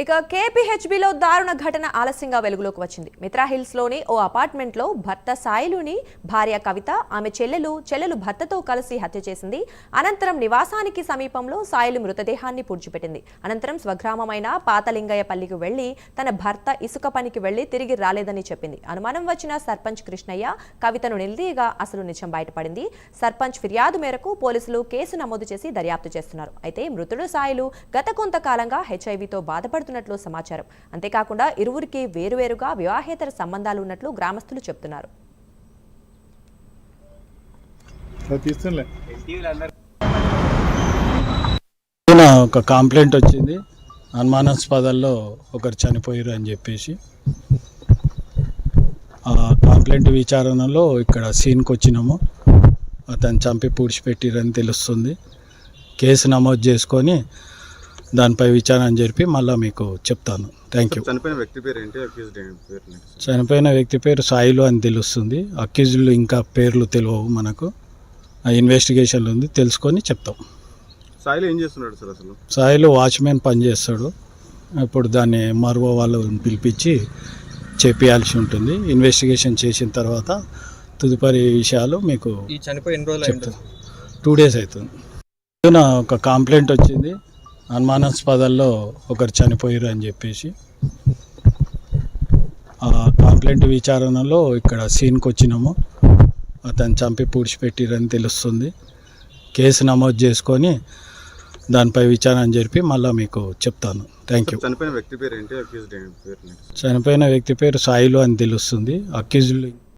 ఇక కేపీహెచ్బీలో దారుణ ఘటన ఆలస్యంగా వెలుగులోకి వచ్చింది. మిత్రా హిల్స్లోని ఓ అపార్ట్మెంట్లో భర్త సాయిలుని భార్య కవిత ఆమె చెల్లెలు భర్తతో కలిసి హత్య చేసింది. అనంతరం నివాసానికి సమీపంలో సాయిలు మృతదేహాన్ని పూడ్చిపెట్టింది. అనంతరం స్వగ్రామమైన పాతలింగయ్యపల్లికి వెళ్లి తన భర్త ఇసుక పనికి వెళ్లి తిరిగి రాలేదని చెప్పింది. అనుమానం వచ్చిన సర్పంచ్ కృష్ణయ్య కవితను నిలదీయగా అసలు నిజం బయటపడింది. సర్పంచ్ ఫిర్యాదు మేరకు పోలీసులు కేసు నమోదు చేసి దర్యాప్తు చేస్తున్నారు. అయితే మృతుడు సాయిలు గత కొంతకాలంగా హెచ్ఐవీతో బాధపడుతున్నట్లు సమాచారం. అంతేకాకుండా ఇరువురికి వేరువేరుగా వివాహేతర సంబంధాలు ఉన్నట్లు గ్రామస్తులు చెబుతున్నారు. ఒక కంప్లైంట్ వచ్చింది, అనుమానాస్పదాల్లో ఒకరు చనిపోయారు అని చెప్పేసి. ఆ కంప్లైంట్ విచారణలో ఇక్కడ సీన్కి వచ్చినాము. అతను చంపి పూడ్చిపెట్టిరని తెలుస్తుంది. కేసు నమోదు చేసుకొని దానిపై విచారణ జరిపి మళ్ళీ మీకు చెప్తాను. Thank you. చనిపోయిన వ్యక్తి పేరు సాయిలు అని తెలుస్తుంది. అక్యూజ్లు ఇంకా పేర్లు తెలియవు మనకు. ఇన్వెస్టిగేషన్లు ఉంది, తెలుసుకొని చెప్తాం. సాయిలు ఏం చేస్తున్నాడు సార్? అసలు సాయిలు వాచ్మెన్ పనిచేస్తాడు. ఇప్పుడు దాన్ని ఎంఆర్ఓ వాళ్ళు పిలిపించి చేపియాల్సి ఉంటుంది. ఇన్వెస్టిగేషన్ చేసిన తర్వాత తదుపరి విషయాలు మీకు చెప్తాను. 2 days అవుతుంది. ఒక కంప్లైంట్ వచ్చింది, అనుమానాస్పదాల్లో ఒకరు చనిపోయారు అని చెప్పేసి. ఆ కంప్లైంట్ విచారణలో ఇక్కడ సీన్కి వచ్చినాము. అతను చంపి పూడ్చిపెట్టిరని తెలుస్తుంది. కేసు నమోదు చేసుకొని దానిపై విచారణ జరిపి మళ్ళీ మీకు చెప్తాను. Thank you. చనిపోయిన వ్యక్తి పేరు ఏంటి? చనిపోయిన వ్యక్తి పేరు సాయిలు అని తెలుస్తుంది. అక్యూజ్లు